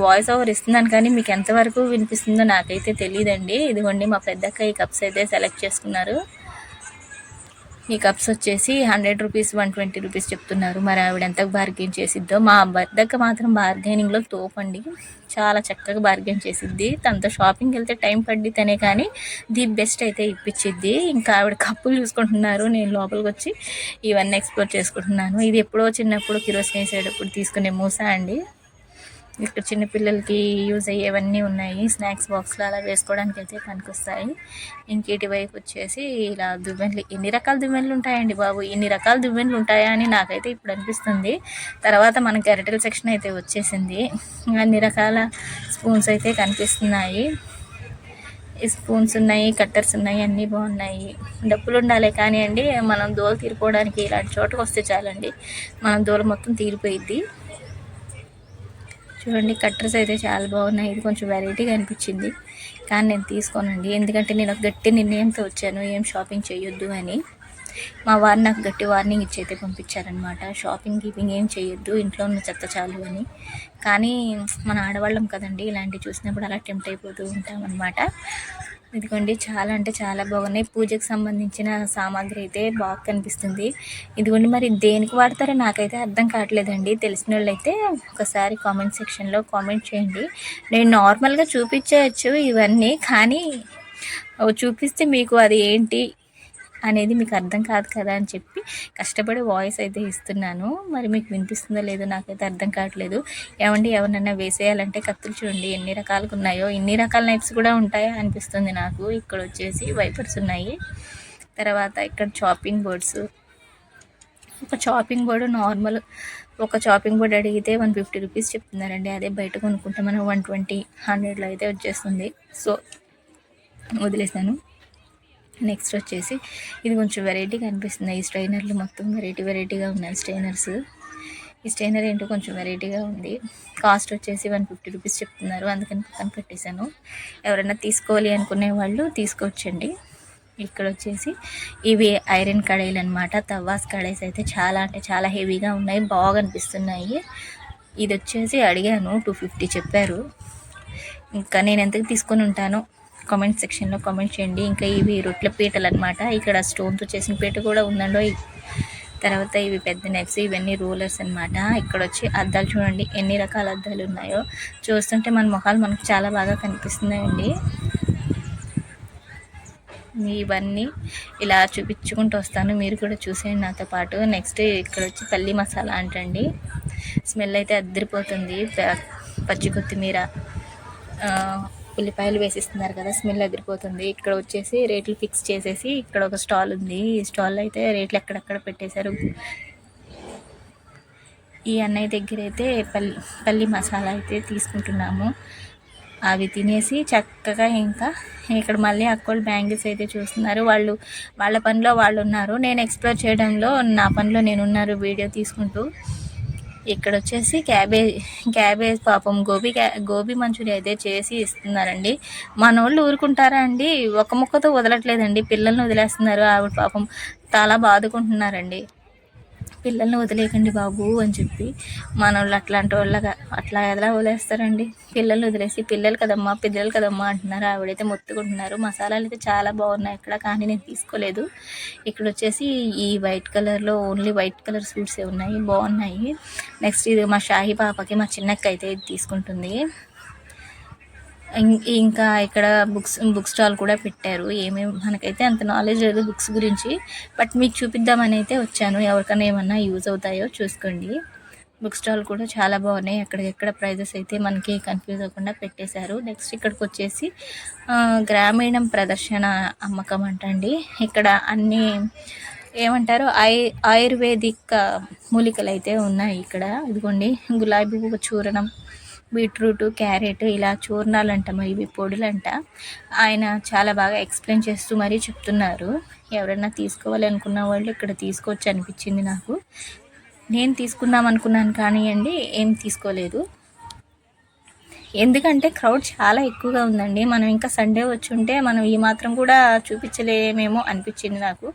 వాయిస్ ఓవర్ ఇస్తున్నాను కానీ మీకు ఎంతవరకు వినిపిస్తుందో నాకైతే తెలియదండి. ఇదిగోండి మా పెద్దక్క ఈ కప్స్ అయితే సెలెక్ట్ చేసుకున్నారు. ఈ కప్స్ వచ్చేసి 100 రూపీస్ 120 రూపీస్ చెప్తున్నారు. మరి ఆవిడ ఎంత బార్గెన్ చేసిద్దో. మా పెద్దక్క మాత్రం బార్గెనింగ్లో తోపండి, చాలా చక్కగా బార్గెన్ చేసిద్ది. తనతో షాపింగ్కి వెళ్తే టైం పడితేనే కానీ ది బెస్ట్ అయితే ఇప్పించిద్ది. ఇంకా ఆవిడ కప్పులు చూసుకుంటున్నారు, నేను లోపలికి వచ్చి ఇవన్నీ ఎక్స్ప్లోర్ చేసుకుంటున్నాను. ఇది ఎప్పుడో చిన్నప్పుడు కిరోసిన్ వేసేటప్పుడు తీసుకునే మూస అండి. ఇక్కడ చిన్నపిల్లలకి యూజ్ అయ్యేవన్నీ ఉన్నాయి, స్నాక్స్ బాక్స్లో అలా వేసుకోవడానికి అయితే పనికొస్తాయి. ఇంక ఇటువైపు వచ్చేసి ఇలా దువ్వెనలు, ఎన్ని రకాల దువ్వెనలు ఉంటాయండి బాబు, ఇన్ని రకాల దువ్వెనలు ఉంటాయా అని నాకైతే ఇప్పుడు అనిపిస్తుంది. తర్వాత మనకి గరిటెల సెక్షన్ అయితే వచ్చేసింది, అన్ని రకాల స్పూన్స్ అయితే కనిపిస్తున్నాయి. ఈ స్పూన్స్ ఉన్నాయి, కట్టర్స్ ఉన్నాయి, అన్నీ బాగున్నాయి. డబ్బులు ఉండాలి కానీ అండి మనం దోలు తీరిపోవడానికి ఇలాంటి చోటుకు వస్తే చాలండి, మనం దోలు మొత్తం తీరిపోయిద్ది. చూడండి కట్టర్స్ అయితే చాలా బాగున్నాయి. ఇది కొంచెం వెరైటీగా అనిపించింది కానీ నేను తీసుకోనండి, ఎందుకంటే నేను ఒక గట్టి నిర్ణయంతో వచ్చాను ఏం షాపింగ్ చేయొద్దు అని. మా వారు నాకు గట్టి వార్నింగ్ ఇచ్చి అయితే పంపించారనమాట, షాపింగ్ ఏం చేయొద్దు, ఇంట్లో ఉన్న చెత్త చాలు అని. కానీ మన ఆడవాళ్ళం కదండి, ఇలాంటివి చూసినప్పుడు అలా టెంప్ట్ అయిపోతూ ఉంటామన్నమాట. ఇదిగోండి చాలా అంటే చాలా బాగున్నాయి. పూజకు సంబంధించిన సామాగ్రి అయితే బాగా కనిపిస్తుంది. ఇదిగోండి మరి దేనికి వాడతారో నాకైతే అర్థం కావట్లేదండి. తెలిసిన వాళ్ళు అయితే ఒకసారి కామెంట్ సెక్షన్లో కామెంట్ చేయండి. నేను నార్మల్గా చూపించవచ్చు ఇవన్నీ, కానీ చూపిస్తే మీకు అది ఏంటి అనేది మీకు అర్థం కాదు కదా అని చెప్పి కష్టపడి వాయిస్ అయితే ఇస్తున్నాను. మరి మీకు వినిపిస్తుందో లేదో నాకైతే అర్థం కావట్లేదు. ఏమండి ఎవరినైనా వేసేయాలంటే కత్తులు చూడండి ఎన్ని రకాలుగా ఉన్నాయో, ఇన్ని రకాల నైఫ్స్ కూడా ఉంటాయా అనిపిస్తుంది నాకు. ఇక్కడ వచ్చేసి వైపర్స్ ఉన్నాయి. తర్వాత ఇక్కడ చాపింగ్ బోర్డ్స్, ఒక చాపింగ్ బోర్డు నార్మల్ ఒక చాపింగ్ బోర్డ్ అడిగితే 150 రూపీస్ చెప్తున్నారండి. అదే బయట కొనుక్కుంటే మనం 120, 100లో అయితే వచ్చేస్తుంది. సో వదిలేసాను. నెక్స్ట్ వచ్చేసి ఇది కొంచెం వెరైటీగా అనిపిస్తుంది. ఈ స్ట్రైనర్లు మొత్తం వెరైటీగా ఉన్నాయి స్ట్రైనర్స్. ఈ స్ట్రైనర్ ఏంటో కొంచెం వెరైటీగా ఉంది. కాస్ట్ వచ్చేసి 150 రూపీస్ చెప్తున్నారు, అందుకని పక్కన పెట్టేశాను. ఎవరైనా తీసుకోవాలి అనుకునే వాళ్ళు తీసుకోవచ్చండి. ఇక్కడ వచ్చేసి ఇవి ఐరన్ కడాయిలు అనమాట. తవాస్ కడాయిస్ అయితే చాలా అంటే చాలా హెవీగా ఉన్నాయి, బాగా అనిపిస్తున్నాయి. ఇది వచ్చేసి అడిగాను 250 చెప్పారు. ఇంకా నేను ఎంతకు తీసుకొని ఉంటానో కామెంట్ సెక్షన్లో కామెంట్ చేయండి. ఇంకా ఇవి రొట్టెల పీటలు అనమాట. ఇక్కడ స్టోన్తో చేసిన పీట కూడా ఉందండో. తర్వాత ఇవి పెద్ద నెక్స్, ఇవన్నీ రోలర్స్ అనమాట. ఇక్కడ వచ్చి అద్దాలు చూడండి ఎన్ని రకాల అద్దాలు ఉన్నాయో. చూస్తుంటే మన మొహాలు మనకు చాలా బాగా కనిపిస్తున్నాయండి. ఇవన్నీ ఇలా చూపించుకుంటూ వస్తాను, మీరు కూడా చూసేయండి నాతో పాటు. నెక్స్ట్ ఇక్కడ వచ్చి పల్లి మసాలా అంటండి. స్మెల్ అయితే అద్దరిపోతుంది. పచ్చి కొత్తిమీర, ఉల్లిపాయలు వేసిస్తున్నారు కదా, స్మెల్ అదిరిపోతుంది. ఇక్కడ వచ్చేసి రేట్లు ఫిక్స్ చేసేసి ఇక్కడ ఒక స్టాల్ ఉంది. ఈ స్టాల్లో అయితే రేట్లు ఎక్కడెక్కడ పెట్టేశారు. ఈ అన్నయ్య దగ్గర అయితే పల్లి మసాలా అయితే తీసుకుంటున్నాము. అవి తినేసి చక్కగా ఇంకా ఇక్కడ మళ్ళీ అక్కోళ్ళు బ్యాంగిల్స్ అయితే చూస్తున్నారు. వాళ్ళ పనిలో వాళ్ళు ఉన్నారు, నేను ఎక్స్ప్లోర్ చేయడంలో నా పనిలో నేను ఉన్నారు వీడియో తీసుకుంటూ. ఇక్కడ వచ్చేసి క్యాబేజ్ పాపం గోబీ మంచూరియా అయితే చేసి ఇస్తున్నారండి. మన వాళ్ళు ఊరుకుంటారా అండి, ఒక ముక్కతో వదలట్లేదండి, పిల్లల్ని వదిలేస్తున్నారు. ఆవిడ పాపం చాలా బాదుకుంటున్నారండి. పిల్లల్ని వదిలేయకండి బాబు అని చెప్పి. మన వాళ్ళు అట్లాంటి వాళ్ళగా అట్లా ఎలా వదిలేస్తారండి, పిల్లల్ని వదిలేసి పిల్లలు కదమ్మా అంటున్నారు. ఆవిడైతే మొత్తుకుంటున్నారు. మసాలాలు అయితే చాలా బాగున్నాయి ఇక్కడ, కానీ నేను తీసుకోలేదు. ఇక్కడ వచ్చేసి ఈ వైట్ కలర్లో ఓన్లీ వైట్ కలర్ స్వీట్సే ఉన్నాయి, బాగున్నాయి. నెక్స్ట్ ఇది మా షాహీ పాపకి, మా చిన్నక్క అయితే ఇది తీసుకుంటుంది. ఇంకా ఇక్కడ బుక్ స్టాల్ కూడా పెట్టారు. ఏమేమి మనకైతే అంత నాలెడ్జ్ లేదు బుక్స్ గురించి, బట్ మీకు చూపిద్దామని అయితే వచ్చాను. ఎవరికైనా ఏమన్నా యూజ్ అవుతాయో చూసుకోండి. బుక్ స్టాల్ కూడా చాలా బాగున్నాయి. ఎక్కడ ప్రైజెస్ అయితే మనకి కన్ఫ్యూజ్ అవ్వకుండా పెట్టేశారు. నెక్స్ట్ ఇక్కడికి వచ్చేసి గ్రామీణం ప్రదర్శన అమ్మకం అంటండి. ఇక్కడ అన్నీ ఏమంటారు ఆయుర్వేదిక్ మూలికలు అయితే ఉన్నాయి ఇక్కడ. ఇదిగోండి గులాబీ పువ్వు చూర్ణం, బీట్రూట్, క్యారెట్ ఇలా చూర్ణాలంట, మరి ఇవి పొడులంట. ఆయన చాలా బాగా ఎక్స్ప్లెయిన్ చేస్తూ మరీ చెప్తున్నారు. ఎవరైనా తీసుకోవాలి అనుకున్న వాళ్ళు ఇక్కడ తీసుకోవచ్చు అనిపించింది నాకు. నేను తీసుకుందాం అనుకున్నాను కానీ ఏం తీసుకోలేదు. ఎందుకంటే క్రౌడ్ చాలా ఎక్కువగా ఉందండి. మనం ఇంకా సండే వచ్చి ఉంటే మనం ఈ మాత్రం కూడా చూపించలేమేమో అనిపించింది నాకు.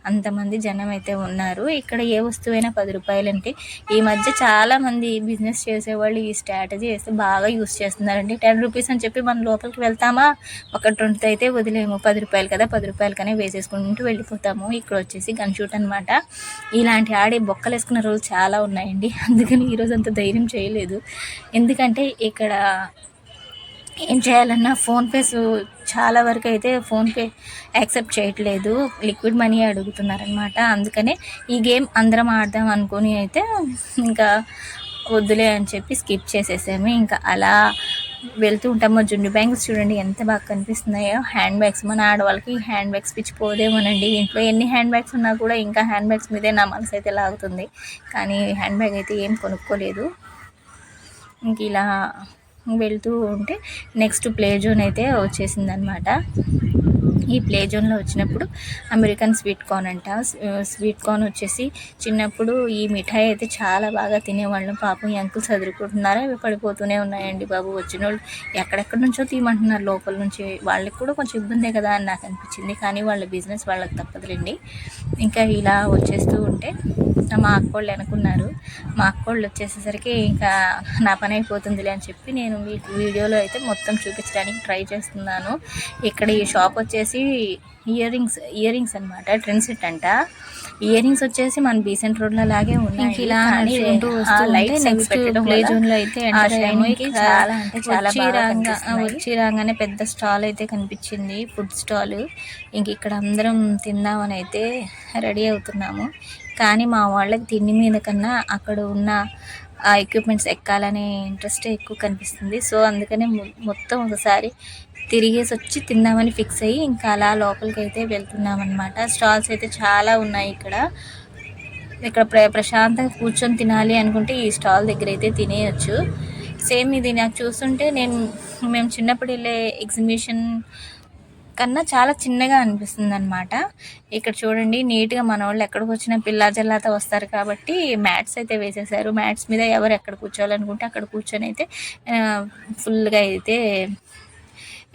అంతమంది జనం అయితే ఉన్నారు. ఇక్కడ ఏ వస్తువైనా 10 రూపాయలంటే ఈ మధ్య చాలామంది బిజినెస్ చేసేవాళ్ళు ఈ స్ట్రాటజీ వేస్తే బాగా యూస్ చేస్తున్నారండి. 10 రూపీస్ అని చెప్పి మనం లోపలికి వెళ్తామా, ఒకటి రెండు అయితే వదిలేము. 10 రూపాయలు కదా 10 రూపాయలకనే వేసేసుకుంటూ వెళ్ళిపోతాము. ఇక్కడ వచ్చేసి గన్ షూట్ అనమాట. ఇలాంటి ఆడే బొక్కలు వేసుకున్న రోజులు చాలా ఉన్నాయండి. అందుకని ఈరోజు అంత ధైర్యం చేయలేదు. ఎందుకంటే ఇక్కడ ఏం చేయాలన్నా ఫోన్పేస్ చాలా వరకు అయితే ఫోన్పే యాక్సెప్ట్ చేయట్లేదు, లిక్విడ్ మనీ అడుగుతున్నారనమాట. అందుకనే ఈ గేమ్ అందరం ఆడదాం అనుకుని అయితే ఇంకా వద్దులే అని చెప్పి స్కిప్ చేసేసాము. ఇంకా అలా వెళ్తూ ఉంటాము. జున్ను బ్యాగ్స్ చూడండి ఎంత బాగా కనిపిస్తున్నాయో. హ్యాండ్ బ్యాగ్స్, మన ఆడవాళ్ళకి హ్యాండ్ బ్యాగ్స్ పిచ్చిపోదేమోనండి. ఇంట్లో ఎన్ని హ్యాండ్ బ్యాగ్స్ ఉన్నా కూడా ఇంకా హ్యాండ్ బ్యాగ్స్ మీదే నా మనసు అయితే లాగుతుంది. కానీ హ్యాండ్ బ్యాగ్ అయితే ఏం కొనుక్కోలేదు. ఇంక ఇలా వెళ్తూ ఉంటే నెక్స్ట్ ప్లే జోన్ అయితే వచ్చేసింది అనమాట. ఈ ప్లే జోన్లో వచ్చినప్పుడు అమెరికన్ స్వీట్ కార్న్ అంట. స్వీట్ కార్న్ వచ్చేసి చిన్నప్పుడు ఈ మిఠాయి అయితే చాలా బాగా తినేవాళ్ళం. పాపం ఈ అంకుల్స్ చదువుకుంటున్నారా, అవి పడిపోతూనే ఉన్నాయండి బాబు. వచ్చిన వాళ్ళు ఎక్కడెక్కడి నుంచో తీయమంటున్నారు లోపల నుంచి. వాళ్ళకి కూడా కొంచెం ఇబ్బందే కదా అని నాకు అనిపించింది, కానీ వాళ్ళ బిజినెస్ వాళ్ళకి తప్పదులేండి. ఇంకా ఇలా వచ్చేస్తూ ఉంటే మా అక్కోళ్ళు అనుకున్నారు. మా అక్కోళ్ళు వచ్చేసేసరికి ఇంకా నా పని అయిపోతుందిలే అని చెప్పి నేను మీకు వీడియోలో అయితే మొత్తం చూపించడానికి ట్రై చేస్తున్నాను. ఇక్కడ ఈ షాప్ వచ్చేసి ఇయర్ రింగ్స్ అనమాట. ట్రెండ్ సెట్ అంట. ఇయర్ రింగ్స్ వచ్చేసి మన బీసెంట్ రోడ్ల లాగే ఉన్నాయి. ఇలా నెక్స్ట్ ప్లే జోన్ లో అయితే చాలా అంటే చాలా వచ్చి రాగానే పెద్ద స్టాల్ అయితే కనిపించింది, ఫుడ్ స్టాల్. ఇంక ఇక్కడ అందరం తిందామని అయితే రెడీ అవుతున్నాము. కానీ మా వాళ్ళకి తిండి మీద కన్నా అక్కడ ఉన్న ఆ ఎక్విప్మెంట్స్ ఎక్కాలనే ఇంట్రెస్ట్ ఎక్కువ కనిపిస్తుంది. సో అందుకనే మొత్తం ఒకసారి తిరిగేసి వచ్చి తిందామని ఫిక్స్ అయ్యి ఇంకా అలా లోపలికి అయితే వెళ్తున్నాం అనమాట. స్టాల్స్ అయితే చాలా ఉన్నాయి ఇక్కడ ప్రశాంతంగా కూర్చొని తినాలి అనుకుంటే ఈ స్టాల్ దగ్గర అయితే తినేయచ్చు. సేమ్ ఇది నాకు చూస్తుంటే మేము చిన్నప్పుడు వెళ్ళే ఎగ్జిబిషన్ కన్నా చాలా చిన్నగా అనిపిస్తుంది అనమాట. ఇక్కడ చూడండి నీట్గా మన వాళ్ళు ఎక్కడికి వచ్చినా పిల్లా జల్లాతో వస్తారు కాబట్టి మ్యాట్స్ అయితే వేసేసారు. మ్యాట్స్ మీద ఎవరు ఎక్కడ కూర్చోవాలనుకుంటే అక్కడ కూర్చొని అయితే ఫుల్గా అయితే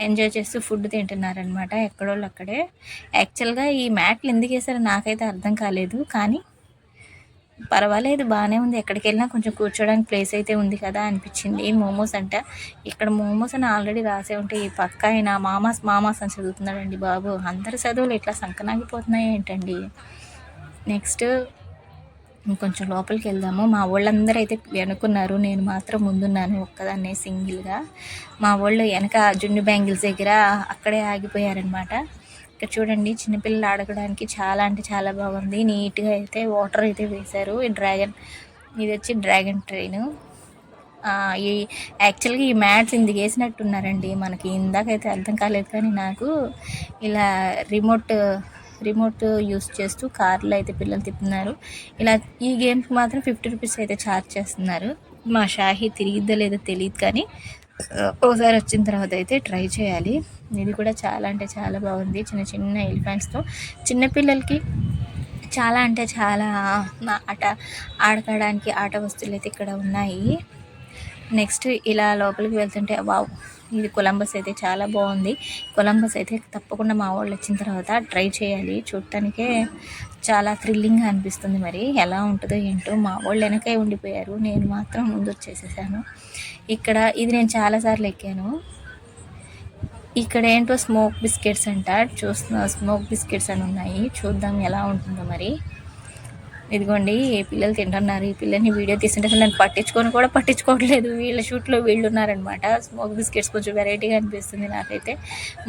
ఎంజాయ్ చేస్తూ ఫుడ్ తింటున్నారనమాట ఎక్కడోళ్ళు అక్కడే. యాక్చువల్గా ఈ మ్యాట్లు ఎందుకు వేసారో నాకైతే అర్థం కాలేదు, కానీ పర్వాలేదు బాగానే ఉంది. ఎక్కడికి వెళ్ళినా కొంచెం కూర్చోడానికి ప్లేస్ అయితే ఉంది కదా అనిపించింది. మోమోస్ అంట. ఇక్కడ మోమోస్ అని ఆల్రెడీ రాసే ఉంటే ఈ పక్క ఆయన మామాస్ అని చదువుతున్నాడండి బాబు. అందరి చదువులు ఇట్లా సంకనాగిపోతున్నాయి ఏంటండి. నెక్స్ట్ ఇంకొంచెం లోపలికి వెళ్దాము. మా వాళ్ళందరూ అయితే వెనుకున్నారు, నేను మాత్రం ముందున్నాను ఒక్కదాన్నే సింగిల్గా. మా వాళ్ళు వెనక జున్ను బ్యాంగిల్స్ దగ్గర అక్కడే ఆగిపోయారనమాట. ఇక్కడ చూడండి చిన్నపిల్లలు ఆడుకోవడానికి చాలా అంటే చాలా బాగుంది. నీట్గా అయితే వాటర్ అయితే వేశారు. ఇది వచ్చి డ్రాగన్ ట్రైన్. ఈ యాక్చువల్గా ఈ మ్యాట్స్ ఇందుకు వేసినట్టున్నారండి. మనకి ఇందాకైతే అర్థం కాలేదు, కానీ నాకు ఇలా రిమోట్ యూస్ చేస్తూ కార్లో అయితే పిల్లలు తిప్పుతున్నారు. ఇలా ఈ గేమ్కి మాత్రం 50 రూపీస్ అయితే ఛార్జ్ చేస్తున్నారు. మా షాహీ తిరిగిద్దో లేదో తెలియదు, కానీ ఒకసారి వచ్చిన తర్వాత అయితే ట్రై చేయాలి. ఇది కూడా చాలా అంటే చాలా బాగుంది. చిన్న చిన్న ఎలిఫెంట్స్తో చిన్నపిల్లలకి చాలా అంటే చాలా ఆడుకోవడానికి ఆట వస్తువులు అయితే ఇక్కడ ఉన్నాయి. నెక్స్ట్ ఇలా లోపలికి వెళ్తుంటే వావ్, ఇది కొలంబస్ అయితే చాలా బాగుంది. కొలంబస్ అయితే తప్పకుండా మా వాళ్ళు వచ్చిన తర్వాత ట్రై చేయాలి. చూడటానికే చాలా థ్రిల్లింగ్గా అనిపిస్తుంది. మరి ఎలా ఉంటుందో ఏంటో. మా వాళ్ళు వెనకే ఉండిపోయారు, నేను మాత్రం ముందు వచ్చేసేసాను. ఇక్కడ ఇది నేను చాలాసార్లు ఎక్కాను. ఇక్కడ ఏంటో స్మోక్ బిస్కెట్స్ అంట. స్మోక్ బిస్కెట్స్ అని ఉన్నాయి. చూద్దాం ఎలా ఉంటుందో మరి. ఇదిగోండి పిల్లలు తింటున్నారు. ఈ పిల్లల్ని వీడియో తీస్తుంటే అసలు నేను పట్టించుకోవట్లేదు. వీళ్ళ షూట్లో వీళ్ళు ఉన్నారనమాట. స్మోక్ బిస్కెట్స్ కొంచెం వెరైటీగా అనిపిస్తుంది నాకైతే.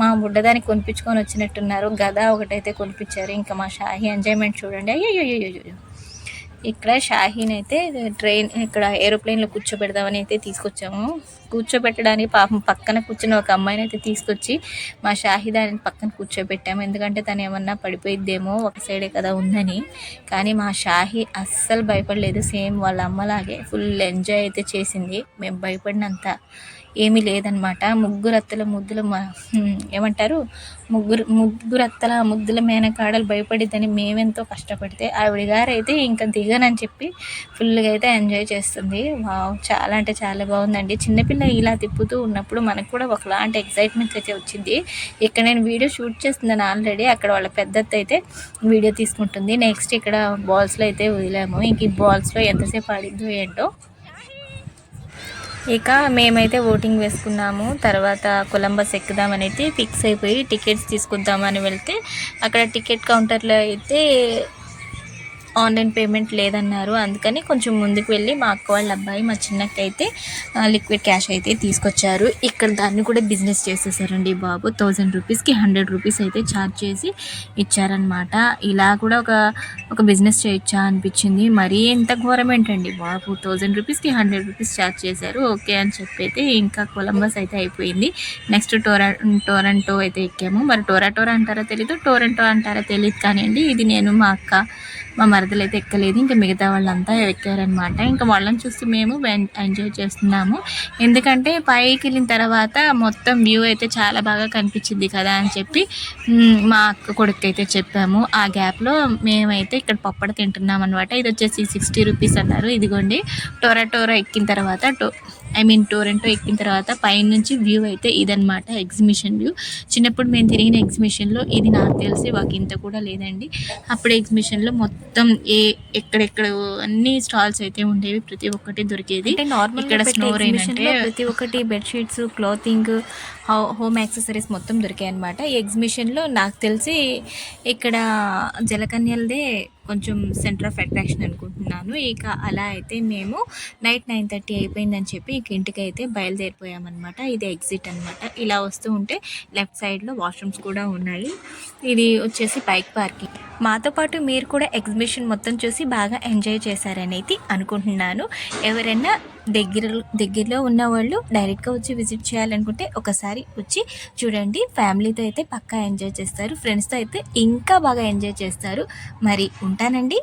మా బుడ్డదానికి కొనిపించుకొని వచ్చినట్టున్నారు. గదా ఒకటైతే కొనిపించారు. ఇంకా మా షాహీ ఎంజాయ్మెంట్ చూడండి. అయ్యో ఇక్కడ షాహీని అయితే ఇక్కడ ఏరోప్లేన్లో కూర్చోబెడదామని అయితే తీసుకొచ్చాము. కూర్చోబెట్టడానికి పాపం పక్కన కూర్చుని ఒక అమ్మాయిని అయితే తీసుకొచ్చి మా షాహీ దాని పక్కన కూర్చోబెట్టాము. ఎందుకంటే తను ఏమన్నా పడిపోయిద్దేమో, ఒక సైడే కదా ఉందని. కానీ మా షాహీ అస్సలు భయపడలేదు. సేమ్ వాళ్ళ అమ్మలాగే ఫుల్ ఎంజాయ్ అయితే చేసింది. మేము భయపడినంత ఏమీ లేదనమాట. ముగ్గురత్తల ముద్దుల మేనకాడలు భయపడిద్దని మేమెంతో కష్టపడితే ఆవిడ గారు అయితే ఇంకా దిగనని చెప్పి ఫుల్గా అయితే ఎంజాయ్ చేస్తుంది. చాలా అంటే చాలా బాగుందండి. చిన్నపిల్ల ఇలా తిప్పుతూ ఉన్నప్పుడు మనకు కూడా ఒకలాంటి ఎక్సైట్మెంట్ అయితే వచ్చింది. ఇక్కడ నేను వీడియో షూట్ చేస్తున్నాను ఆల్రెడీ. అక్కడ వాళ్ళ పెద్దత్త అయితే వీడియో తీసుకుంటుంది. నెక్స్ట్ ఇక్కడ బాల్స్లో అయితే వదిలాము. ఇంక ఈ బాల్స్లో ఎంతసేపు ఆడిద్దో ఏంటో. ఇక మేమైతే ఓటింగ్ వేసుకున్నాము. తర్వాత కొలంబస్ ఎక్కుదామని అయితే ఫిక్స్ అయిపోయి టికెట్స్ తీసుకుందామని వెళ్తే అక్కడ టికెట్ కౌంటర్లో అయితే ఆన్లైన్ పేమెంట్ లేదన్నారు. అందుకని కొంచెం ముందుకు వెళ్ళి మా అక్క వాళ్ళ అబ్బాయి మా చిన్నక్క అయితే లిక్విడ్ క్యాష్ అయితే తీసుకొచ్చారు. ఇక్కడ దాన్ని కూడా బిజినెస్ చేసేసారండి బాబు. 1000 రూపీస్కి 100 రూపీస్ అయితే ఛార్జ్ చేసి ఇచ్చారనమాట. ఇలా కూడా ఒక బిజినెస్ చేయొచ్చా అనిపించింది. మరీ ఎంత ఘోరం ఏంటండి బాబు. 1000 రూపీస్కి 100 రూపీస్ ఛార్జ్ చేశారు. ఓకే అని చెప్పి అయితే ఇంకా కొలంబస్ అయితే అయిపోయింది. నెక్స్ట్ టొరంటో అయితే ఎక్కాము. మరి టోరా అంటారా తెలీదు, టొరంటో అంటారా తెలియదు, కానివ్వండి. ఇది నేను మా అక్క మా మరదలు అయితే ఎక్కలేదు. ఇంకా మిగతా వాళ్ళంతా ఎక్కారనమాట. ఇంకా వాళ్ళని చూసి మేము ఎంజాయ్ చేస్తున్నాము. ఎందుకంటే పైకి వెళ్ళిన తర్వాత మొత్తం వ్యూ అయితే చాలా బాగా కనిపించింది కదా అని చెప్పి మా అక్క కొడుకు అయితే చెప్పాము. ఆ గ్యాప్లో మేమైతే ఇక్కడ పప్పడ తింటున్నాం అనమాట. ఇది వచ్చేసి 60 రూపీస్ అన్నారు. ఇదిగోండి టోరా ఎక్కిన తర్వాత ఐ మీన్ టొరంటో ఎక్కిన తర్వాత పైనుంచి వ్యూ అయితే ఇదనమాట ఎగ్జిబిషన్ వ్యూ. చిన్నప్పుడు మేము తిరిగిన ఎగ్జిబిషన్లో ఇది నాకు తెలిసి ఒక ఇంత కూడా లేదండి. అప్పుడు ఎగ్జిబిషన్లో మొత్తం ఎక్కడెక్కడ అన్ని స్టాల్స్ అయితే ఉండేవి, ప్రతి ఒక్కటి దొరికేది. ఇక్కడ స్నో రైన్ అంటే ప్రతి ఒక్కటి బెడ్షీట్స్, క్లాతింగ్, హోమ్ యాక్సెసరీస్ మొత్తం దొరికాయి అనమాట. ఈ ఎగ్జిబిషన్లో నాకు తెలిసి ఇక్కడ జలకన్యలదే కొంచెం సెంటర్ ఆఫ్ అట్రాక్షన్ అనుకుంటున్నాను. ఇక అలా అయితే మేము నైట్ 9:30 అయిపోయిందని చెప్పి ఇక ఇంటికి అయితే బయలుదేరిపోయామన్నమాట. ఇది ఎగ్జిట్ అనమాట. ఇలా వస్తూ ఉంటే లెఫ్ట్ సైడ్లో వాష్రూమ్స్ కూడా ఉన్నాయి. ఇది వచ్చేసి బైక్ పార్కింగ్. మాతో పాటు మీరు కూడా ఎగ్జిబిషన్ మొత్తం చూసి బాగా ఎంజాయ్ చేశారని అయితే అనుకుంటున్నాను. ఎవరైనా దగ్గరలో ఉన్న వాళ్ళు డైరెక్ట్గా వచ్చి విజిట్ చేయాలనుకుంటే ఒకసారి వచ్చి చూడండి. ఫ్యామిలీతో అయితే పక్కా ఎంజాయ్ చేస్తారు, ఫ్రెండ్స్తో అయితే ఇంకా బాగా ఎంజాయ్ చేస్తారు. మరి ఉంటానండి.